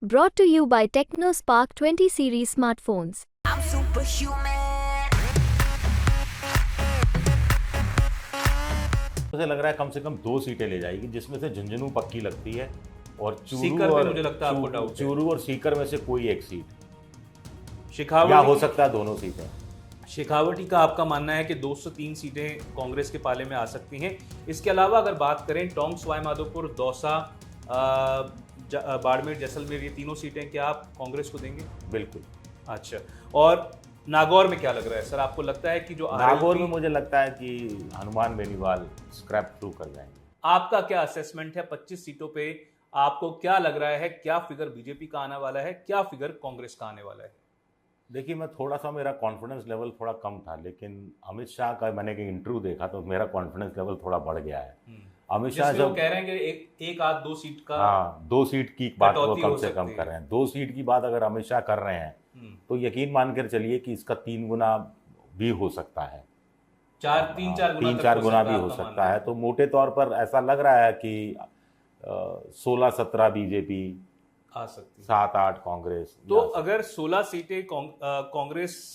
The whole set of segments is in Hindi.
Brought to you by TechnoSpark 20 series smartphones. I'm superhuman. मुझे लग रहा है कम से कम 2 सीटें ले जाएगी, जिसमें से झुंझुनू पक्की लगती है और सीकर पे मुझे लगता है आपको डाउट है। चूरू और सीकर में से कोई एक सीट शेखावटी या हो सकता है दोनों सीटें। शेखावटी का आपका मानना है कि 2 से 3 सीटें कांग्रेस के पाले में आ सकती हैं। इसके अलावा अगर बात करें टोंक सवाई माधोपुर, दौसा, बाड़मेर, जैसलमेर, ये तीनों सीटें क्या आप कांग्रेस को देंगे? बिल्कुल। अच्छा, और नागौर में क्या लग रहा है सर? आपको लगता है कि जो नागौर में मुझे लगता है कि हनुमान बेनीवाल स्क्रैप थ्रू कर जाएंगे। आपका क्या असेसमेंट है 25 सीटों पे? आपको क्या लग रहा है, क्या फिगर बीजेपी का आने वाला है, क्या फिगर कांग्रेस का आने वाला है? देखिए, मैं थोड़ा सा मेरा कॉन्फिडेंस लेवल थोड़ा कम था, लेकिन अमित शाह का मैंने एक इंटरव्यू देखा तो मेरा कॉन्फिडेंस लेवल थोड़ा बढ़ गया है। अमित शाह जिसमें वो जब कह रहे हैं कि एक आध 2 सीट का 2 सीट की बात वो कटौती कम हो से कम सकती कर है। रहे हैं। 2 सीट की बात अगर अमित शाह कर रहे हैं तो यकीन मानकर चलिए कि इसका 3 गुना भी हो सकता है। 3-4 गुना भी हो सकता है। तो मोटे तौर पर ऐसा लग रहा है कि 16-17 बीजेपी, आ सकती है। 7-8 कांग्रेस। तो अगर 16 सीटें कांग्रेस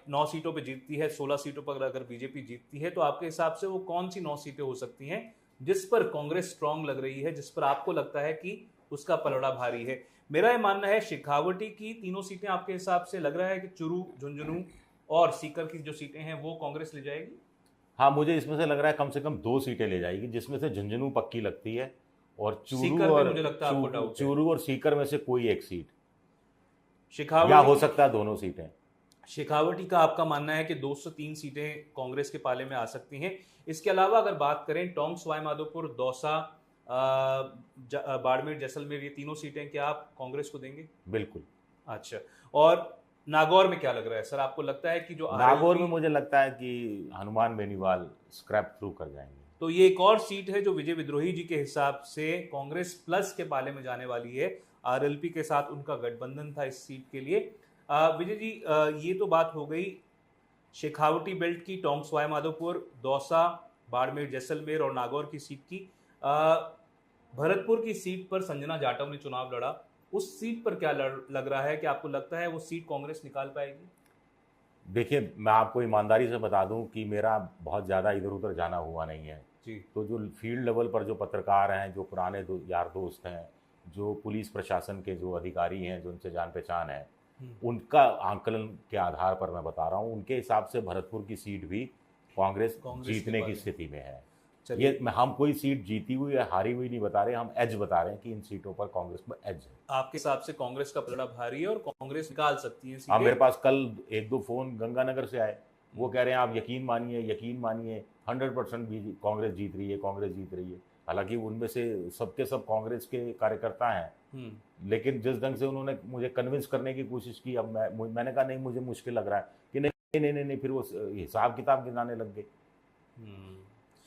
9 सीटों पे जीतती है, 16 सीटों पर अगर बीजेपी जीतती है, तो आपके हिसाब से वो कौन सी 9 सीटें हो सकती हैं जिस पर कांग्रेस स्ट्रांग लग रही है, जिस पर आपको लगता है कि उसका पलड़ा भारी है? मेरा ये मानना है शेखावटी की तीनों सीटें आपके हिसाब से लग रहा है कि चूरू, झुंझुनू और सीकर की जो सीटें हैं वो कांग्रेस ले जाएगी। हाँ, मुझे इसमें से लग रहा है कम से कम 2 सीटें ले जाएगी, जिसमें से झुंझुनू पक्की लगती है और सीकर पे मुझे लगता है आपको डाउट है। चूरू और सीकर में से कोई एक सीट या शेखावटी हो सकता है दोनों सीटें। शेखावटी का आपका मानना है कि 2 से 3 सीटें कांग्रेस के पाले में आ सकती हैं। इसके अलावा अगर बात करें टोंक सवाई माधोपुर, दौसा, बाड़मेर, जैसलमेर, ये तीनों सीटें क्या आप कांग्रेस को देंगे? बिल्कुल। अच्छा, और नागौर में क्या लग रहा है सर? आपको लगता है कि जो नागौर में मुझे लगता है कि हनुमान बेनीवाल स्क्रैप थ्रू कर जाएंगे। तो ये एक और सीट है जो विजय विद्रोही जी के हिसाब से कांग्रेस प्लस के पाले में जाने वाली है। आरएलपी के साथ उनका गठबंधन था इस सीट के लिए। विजय जी, ये तो बात हो गई शेखावटी बेल्ट की, टोंक सवाई माधोपुर, दौसा, बाड़मेर, जैसलमेर और नागौर की सीट की। भरतपुर की सीट पर संजना जाटव ने चुनाव लड़ा, उस सीट पर क्या लग रहा है कि आपको लगता है वो सीट कांग्रेस निकाल पाएगी? देखिए, मैं आपको ईमानदारी से बता दूं कि मेरा बहुत ज़्यादा इधर उधर जाना हुआ नहीं है जी। तो जो फील्ड लेवल पर जो पत्रकार हैं, जो पुराने यार दोस्त हैं, जो पुलिस प्रशासन के जो अधिकारी हैं, जो उनसे जान पहचान है, उनका आंकलन के आधार पर मैं बता रहा हूं, उनके हिसाब से भरतपुर की सीट भी कांग्रेस जीतने की स्थिति में है। ये हम कोई सीट जीती हुई या हारी हुई नहीं बता रहे, हम एज बता रहे हैं कि इन सीटों पर कांग्रेस को एज है। आपके हिसाब से कांग्रेस का पलड़ा भारी है और कांग्रेस निकाल सकती है हाँ, मेरे पास कल 1-2 फोन गंगानगर से आए, वो कह रहे हैं आप यकीन मानिए 100% कांग्रेस जीत रही है, कांग्रेस जीत रही है। हालांकि उनमें से सबके सब कांग्रेस के कार्यकर्ता हैं, लेकिन जिस ढंग से उन्होंने मुझे कन्विंस करने की कोशिश की, अब मैंने कहा नहीं, मुझे मुश्किल लग रहा है कि नहीं, फिर वो हिसाब किताब गिनाने लग गए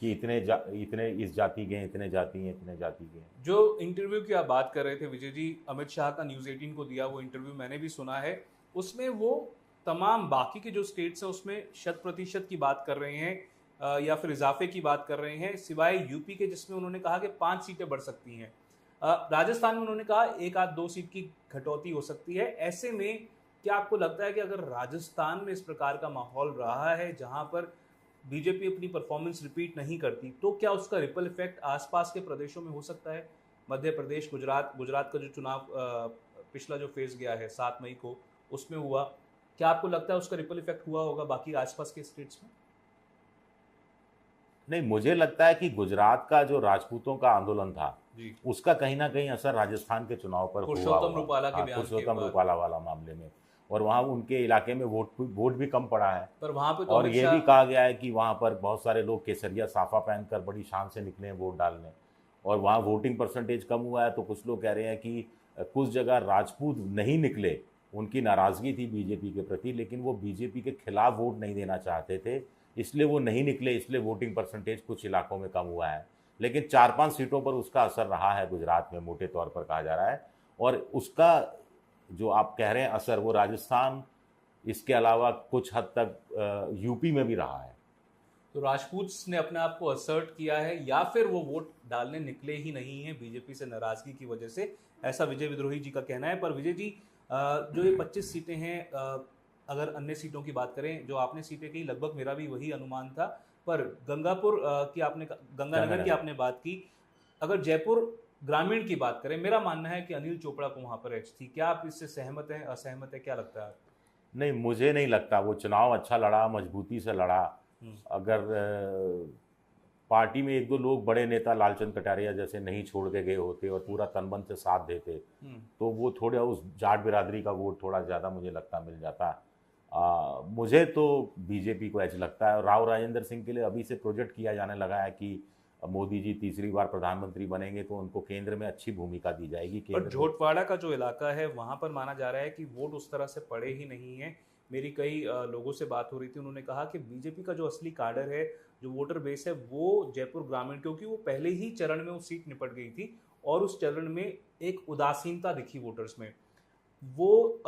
कि इतने इस जाति के हैं, इतने जाति के हैं। जो इंटरव्यू की आप बात कर रहे थे विजय जी, अमित शाह का न्यूज़ 18 को दिया वो इंटरव्यू मैंने भी सुना है। उसमें वो तमाम बाकी के जो स्टेट्स हैं उसमें 100% की बात कर रहे हैं या फिर इजाफे की बात कर रहे हैं, सिवाय यूपी के जिसमें उन्होंने कहा कि 5 सीटें बढ़ सकती हैं। राजस्थान में उन्होंने कहा 1-2 सीट की कटौती हो सकती है। ऐसे में क्या आपको लगता है कि अगर राजस्थान में इस प्रकार का माहौल रहा है जहाँ पर बीजेपी अपनी परफॉर्मेंस रिपीट नहीं करती, तो क्या उसका रिपल इफेक्ट आसपास के प्रदेशों में हो सकता है? मध्य प्रदेश, गुजरात का जो चुनाव पिछला जो फेज गया है 7 मई को, उसमें हुआ, क्या आपको लगता है उसका रिपल इफेक्ट हुआ होगा बाकी आसपास के स्टेट्स में? नहीं, मुझे लगता है कि गुजरात का जो राजपूतों का आंदोलन था जी, उसका कहीं ना कहीं असर राजस्थान के चुनाव पर हुआ पुरुषोत्तम रूपाला के बयान के पुरुषोत्तम बाद। रूपाला वाला मामले में, और वहाँ उनके इलाके में वोट भी कम पड़ा है। पर वहां पे तो और अमित ये शाह- भी कहा गया है कि वहाँ पर बहुत सारे लोग केसरिया साफा पहनकर बड़ी शान से निकले हैं वोट डालने, और वहाँ वोटिंग परसेंटेज कम हुआ है। तो कुछ लोग कह रहे हैं कि कुछ जगह राजपूत नहीं निकले, उनकी नाराज़गी थी बीजेपी के प्रति, लेकिन वो बीजेपी के खिलाफ वोट नहीं देना चाहते थे, इसलिए वो नहीं निकले, इसलिए वोटिंग परसेंटेज कुछ इलाकों में कम हुआ है। लेकिन 4-5 सीटों पर उसका असर रहा है गुजरात में, मोटे तौर पर कहा जा रहा है। और उसका जो आप कह रहे हैं असर, वो राजस्थान, इसके अलावा कुछ हद तक यूपी में भी रहा है। तो राजपूत ने अपने आप को असर्ट किया है या फिर वो वोट डालने निकले ही नहीं हैं बीजेपी से नाराजगी की वजह से, ऐसा विजय विद्रोही जी का कहना है। पर विजय जी, जो ये 25 सीटें हैं, अगर अन्य सीटों की बात करें, जो आपने सीटें कही लगभग मेरा भी वही अनुमान था, पर गंगानगर की आपने बात की। अगर जयपुर ग्रामीण की बात करें, मेरा मानना है कि अनिल चोपड़ा को वहां पर एज थी। क्या आप इससे सहमत हैं, असहमत है, क्या लगता है? नहीं, मुझे नहीं लगता। वो चुनाव अच्छा लड़ा, मजबूती से लड़ा। अगर पार्टी में एक दो लोग बड़े नेता लालचंद कटारिया जैसे नहीं छोड़ के गए होते और पूरा तनमन से साथ देते तो वो थोड़ा उस जाट बिरादरी का वोट थोड़ा ज़्यादा मुझे लगता मिल जाता। मुझे तो बीजेपी को ऐसा लगता है। राव राजेंद्र सिंह के लिए अभी से प्रोजेक्ट किया जाने लगा है कि मोदी जी तीसरी बार प्रधानमंत्री बनेंगे तो उनको केंद्र में अच्छी भूमिका दी जाएगी। पर झोटवाड़ा का जो इलाका है वहां पर माना जा रहा है कि वोट उस तरह से पड़े ही नहीं है। मेरी कई लोगों से बात हो रही थी, उन्होंने कहा कि बीजेपी का जो असली काडर है, जो वोटर बेस है, वो जयपुर ग्रामीण, क्योंकि वो पहले ही चरण में वो सीट निपट गई थी और उस चरण में एक उदासीनता दिखी वोटर्स में, वो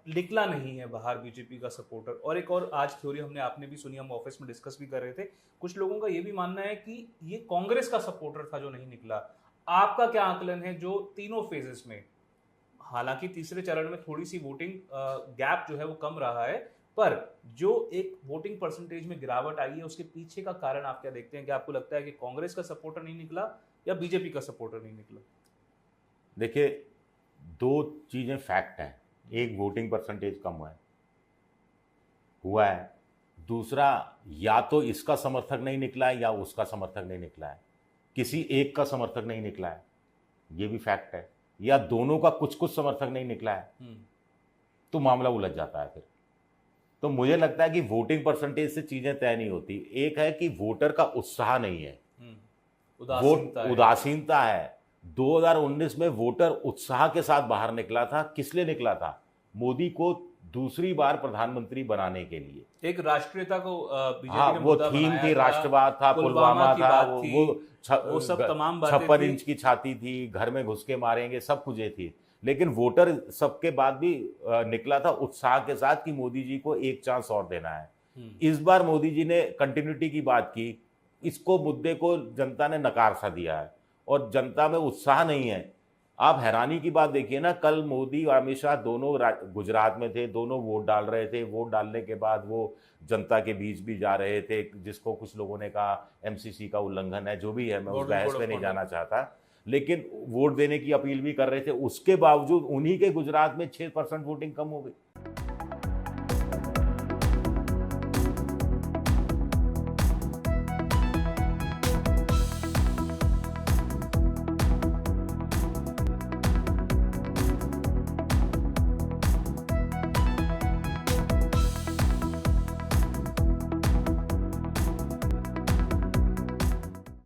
निकला नहीं है बाहर बीजेपी का सपोर्टर। और एक और आज थ्योरी हमने, आपने भी सुनी, हम ऑफिस में डिस्कस भी कर रहे थे, कुछ लोगों का ये भी मानना है कि ये कांग्रेस का सपोर्टर था जो नहीं निकला। आपका क्या आकलन है जो तीनों फेजेस में, हालांकि तीसरे चरण में थोड़ी सी वोटिंग गैप जो है वो कम रहा है, पर जो एक वोटिंग परसेंटेज में गिरावट आई है उसके पीछे का कारण आप क्या देखते हैं? कि आपको लगता है कि कांग्रेस का सपोर्टर नहीं निकला या बीजेपी का सपोर्टर नहीं निकला? देखिए, दो चीज़ें फैक्ट हैं। एक, वोटिंग परसेंटेज कम हुआ है। दूसरा, या तो इसका समर्थक नहीं निकला है या उसका समर्थक नहीं निकला है, किसी एक का समर्थक नहीं निकला है, ये भी फैक्ट है। या दोनों का कुछ कुछ समर्थक नहीं निकला है तो मामला उलझ जाता है फिर। तो मुझे लगता है कि वोटिंग परसेंटेज से चीजें तय नहीं होती। एक है कि वोटर का उत्साह नहीं है, उदासीनता है। 2019 में वोटर उत्साह के साथ बाहर निकला था। किस लिए निकला था? मोदी को दूसरी बार प्रधानमंत्री बनाने के लिए। एक राष्ट्रीयता को बीजेपी हाँ, ने वो थीम थी, राष्ट्रवाद था, पुलवामा था, वो सब तमाम बातें 56 इंच की छाती थी, घर में घुस के मारेंगे, सब कुछ थी। लेकिन वोटर सबके बाद भी निकला था उत्साह के साथ कि मोदी जी को एक चांस और देना है। इस बार मोदी जी ने कंटिन्यूटी की बात की, इसको मुद्दे को जनता ने नकार सा दिया है और जनता में उत्साह नहीं है। आप हैरानी की बात देखिए ना, कल मोदी और अमित शाह दोनों गुजरात में थे, दोनों वोट डाल रहे थे। वोट डालने के बाद वो जनता के बीच भी जा रहे थे, जिसको कुछ लोगों ने कहा एमसीसी का उल्लंघन है, जो भी है, मैं उस बहस में नहीं जाना चाहता। लेकिन वोट देने की अपील भी कर रहे थे। उसके बावजूद उन्हीं के गुजरात में 6% वोटिंग कम हो गई।